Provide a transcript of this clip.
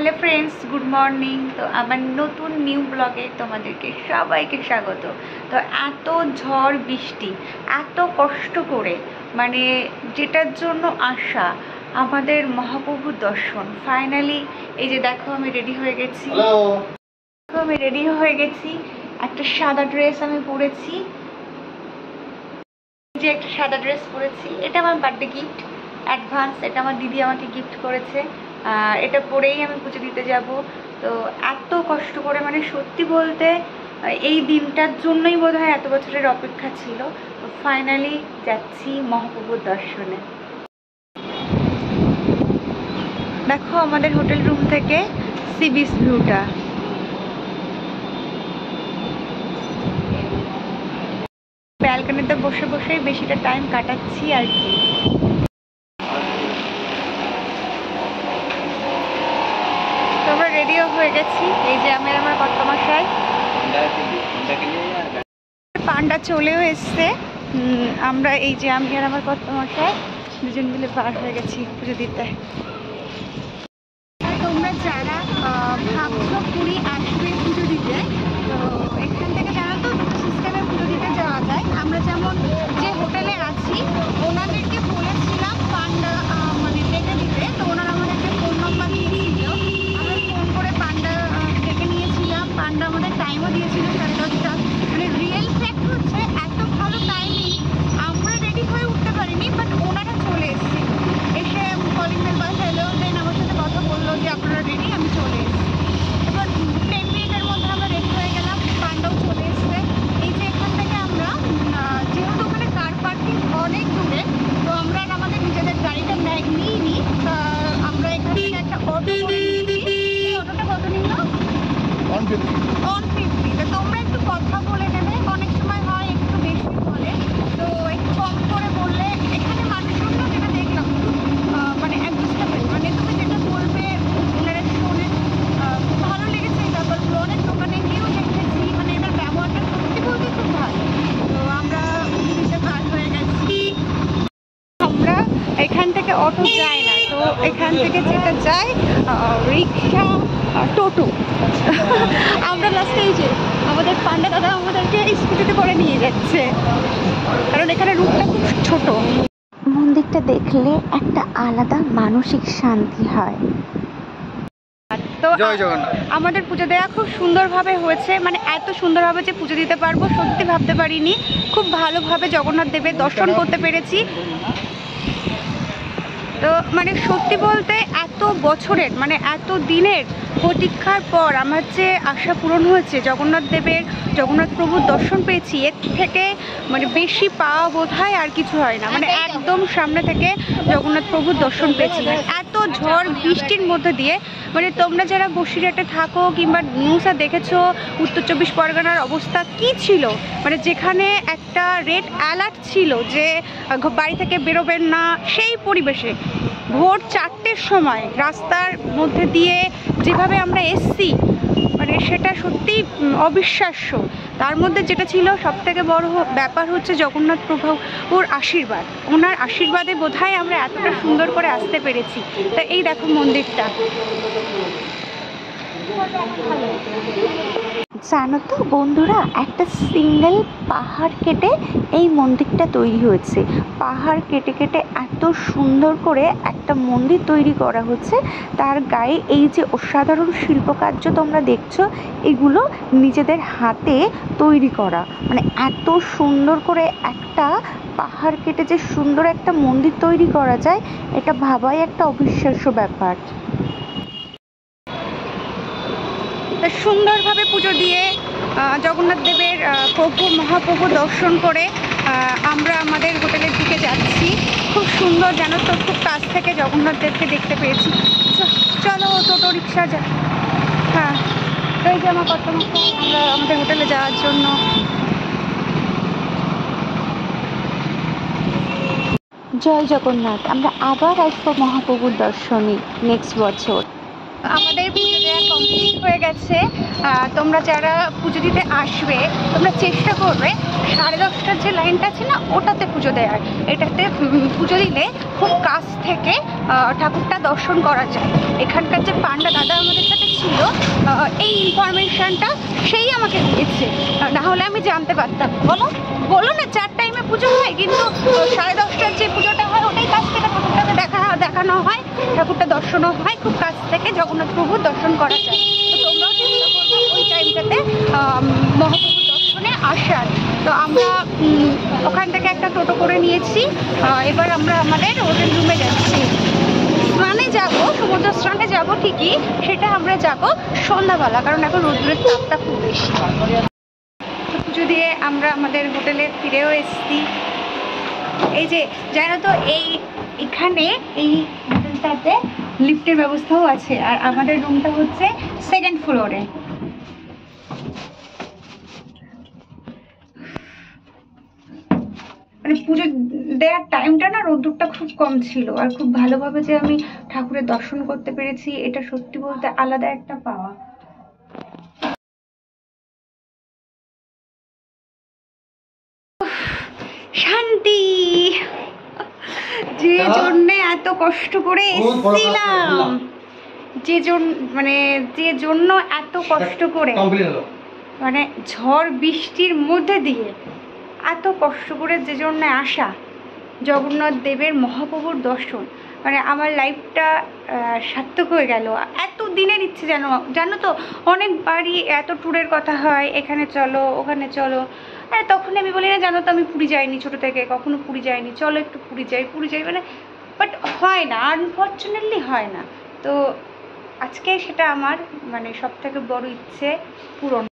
Hello friends, good morning. তো আমার নতুন নিউ ব্লগে তোমাদেরকে সবাইকে স্বাগত। তো এত ঝড় বৃষ্টি, এত কষ্ট করে মানে যেটার জন্য আসা আমাদের মহাপ্রভুর দর্শন, ফাইনালি এই যে দেখো আমি রেডি হয়ে গেছি। একটা সাদা ড্রেস আমি পরেছি, যে একটা সাদা ড্রেস পরেছি, এটা আমার বার্থডে গিফট অ্যাডভান্স। এটা আমার দিদি আমাকে গিফট করেছে। এটা পরেই আমি পুজো দিতে যাব। তো এত কষ্ট করে মানে সত্যি বলতে এই দিনটার জন্যই বোধহয় এত বছরের অপেক্ষা ছিল। তো ফাইনালি যাচ্ছি মহাপ্রভুর দর্শনে। দেখো আমাদের হোটেল রুম থেকে সি বিচ ভিউটা। ব্যালকনিতে বসে বসেই বেশিটা টাইম কাটাচ্ছি আর কি। তো আমরা রেডিও হয়ে গেছি। এই যে আমি আর আমার কর্তামশাই, পান্ডা চলেও এসছে। আমরা এই যে আমি আর আমার কর্তামশাই দুজন মিলে বার হয়ে গেছি পুজো দিতে। তোমরা যারা ভাবছো পুরী আসবে পুজো দিতে, তো এখান থেকে জানো তো সিস্টেমে পুজো দিতে যাওয়া যায়। আমরা যেমন যে হোটেলে আছি ওনাদেরকে বলেছিলাম পান্ডা মানে ডেকে দিতে, তো ওনারা আমাদেরকে ফোন নম্বর দিয়েছিল। আমরা ফোন করে পান্ডা ডেকে নিয়েছিলাম। পান্ডা আমাদের টাইমও দিয়েছিল 10:30। মানে রিয়েল ফ্যাক্ট হচ্ছে এত ভালো টাইমিং, আমরা রেডি হয়ে উঠতে পারিনি, বাট ওনারা চলে এসেছি। এসে কলিং বেল বাজালো, দেন আমার সাথে কথা বললো যে আপনারা রেডি, আমি চলে এসেছি। এবার 10 মিনিটের মধ্যে আমরা রেডি হয়ে গেলাম, পান্ডাও চলে এসছে। এই যে এখান থেকে আমরা যেহেতু ওখানে কার পার্কিং অনেক দূরে, তো আমরা আমাদের নিজেদের গাড়িটা নিইনি। আমরা এখান থেকে একটা অটো করে নিয়েছি। এই অটোটা কত নিল? 150। তো তোমরা একটু কথা বলে নেবে, অনেক সময় হয় একটু বেশি বলে, তো একটু কম করে বললে। এখানে মানুষগুলো যেটা দেখলাম মানে অ্যাডজাস্টেবল, মানে তুমি যেটা বলবে ওনারা শোনে। খুব ভালো লেগেছে এই ব্যাপারগুলো। অনেক দোকানে গিয়েও দেখেছি, মানে এটার ব্যবহারটা সত্যি বলতে খুব ভালো। তো আমরা দিতে পার হয়ে গেছি। আমরা এখান থেকে অটো যাই না, তো এখান থেকে যেটা যাই রিক্সা, টোটো। আমরা লাস্টে এই যে আমাদের পান্ডা দাদা আমাদেরকে স্কুটিতে করে নিয়ে যাচ্ছে, কারণ এখানে রুটটা খুব ছোট। মন্দিরটা দেখলে একটা আলাদা মানসিক শান্তি হয়। তো আমাদের পুজো দেওয়া খুব সুন্দরভাবে হয়েছে, মানে এত সুন্দরভাবে যে পুজো দিতে পারবো সত্যি ভাবতে পারিনি। খুব ভালোভাবে জগন্নাথ দেবের দর্শন করতে পেরেছি। তো মানে সত্যি বলতে এত বছরের মানে এত দিনের প্রতীক্ষার পর আমার যে আশা পূরণ হয়েছে, জগন্নাথ প্রভুর দর্শন পেয়েছি, এর থেকে মানে বেশি পাওয়া বোধহয় আর কিছু হয় না। মানে একদম সামনে থেকে জগন্নাথ প্রভুর দর্শন পেয়েছি, এত ঝড় বৃষ্টির মধ্যে দিয়ে। মানে তোমরা যারা বসিরহাটে থাকো কিংবা নিউজে দেখেছো উত্তর 24 পরগনার অবস্থা কি ছিল, মানে যেখানে একটা রেড অ্যালার্ট ছিল যে বাড়ি থেকে বেরোবেন না, সেই পরিবেশে ভোর 4টের সময় রাস্তার মধ্যে দিয়ে যেভাবে আমরা এসছি, মানে সেটা সত্যি অবিশ্বাস্য। তার মধ্যে যেটা ছিল সবথেকে বড় ব্যাপার হচ্ছে জগন্নাথ প্রভুর আশীর্বাদ। ওনার আশীর্বাদে বোধহয় আমরা এতটা সুন্দর করে আসতে পেরেছি। তা এই দেখো মন্দিরটা। জানো তো বন্ধুরা, একটা সিঙ্গেল পাহাড় কেটে এই মন্দিরটা তৈরি হয়েছে। পাহাড় কেটে কেটে এত সুন্দর করে একটা মন্দির তৈরি করা হচ্ছে। তার গায়ে এই যে অসাধারণ শিল্পকার্য তোমরা দেখছো, এগুলো নিজেদের হাতে তৈরি করা। মানে এত সুন্দর করে একটা পাহাড় কেটে যে সুন্দর একটা মন্দির তৈরি করা যায়, এটা ভাবাই একটা অবিশ্বাস্য ব্যাপার। সুন্দরভাবে পুজো দিয়ে জগন্নাথ দেবের মহাপ্রভু দর্শন করে আমরা আমাদের হোটেলের দিকে যাচ্ছি। খুব সুন্দর, জানো তো, খুব কাছ থেকে জগন্নাথ দেবকে দেখতে পেয়েছি। চলো টোটো রিক্সা যা। হ্যাঁ, এই যে আমার কর্তামশাই, আমরা আমাদের হোটেলে যাওয়ার জন্য। জয় জগন্নাথ। আমরা আবার আসবো মহাপ্রভুর দর্শনে নেক্সট বছর। আমাদের পুজো দেওয়া কমপ্লিট হয়ে গেছে। তোমরা যারা পুজো দিতে আসবে তোমরা চেষ্টা করবে 10:30টার যে লাইনটা আছে না ওটাতে পুজো দেওয়ার। এটাতে পুজো দিলে খুব কাছ থেকে ঠাকুরটা দর্শন করা যায়। এখানকার যে পান্ডা দাদা আমাদের সাথে ছিল এই ইনফরমেশনটা সেই আমাকে দিয়েছে, না হলে আমি জানতে পারতাম। বলো না 4 টাইমে পুজো হয়, কিন্তু 10:30টার যে পুজোটা হয় ওটাই কাছ থেকে ঠাকুরটাকে দেখানো হয়, ঠাকুরটা দর্শনও হয়, খুব কাছ থেকে জগন্নাথ প্রভুর দর্শন করা যায়। তো তোমরাও চেষ্টা করবে ওই টাইমটাতে মহাপ্রভুর দর্শনে আসার। তো আমরা ওখান থেকে একটা টোটো করে নিয়েছি, এবার আমরা আমাদের হোটেল রুমে যাচ্ছি। স্নানে যাব, সমুদ্র স্নানে যাব ঠিকই, সেটা আমরা যাব সন্ধ্যাবেলা, কারণ এখন রোদ্রের তাপটা খুব বেশি। পুজো দিয়ে আমরা আমাদের হোটেলে ফিরেও এসেছি। এই যে জানো তো এখানে এই হোটেলটাতে লিফটের ব্যবস্থাও আছে, আর আমাদের রুমটা হচ্ছে 2nd ফ্লোরে। মানে পুজো দেওয়ার টাইমটা না রোদ্দুরটা খুব কম ছিল, আর খুব ভালোভাবে যে আমি ঠাকুরের দর্শন করতে পেরেছি এটা সত্যি বলতে আলাদা একটা পাওয়া। শান্তি, যে জন্য এত কষ্ট করে এসেছিলাম, যে জন্য এত কষ্ট করে, মানে ঝড় বৃষ্টির মধ্যে দিয়ে এত কষ্ট করে যে জন্য আসা, জগন্নাথ দেবের মহাপ্রভুর দর্শন, মানে আমার লাইফটা সার্থক হয়ে গেল। এত দিনের ইচ্ছে জানো তো, অনেকবারই এত ট্যুরের কথা হয়, এখানে চলো ওখানে চলো, তখন আমি বলি না জানো তো আমি পুরী যাইনি ছোটো থেকে, কখনো পুরী যাইনি, চলো একটু পুরী যাই মানে, বাট হয় না, আনফর্চুনেটলি হয় না। তো আজকে সেটা আমার মানে সব থেকে বড় ইচ্ছে পূরণ।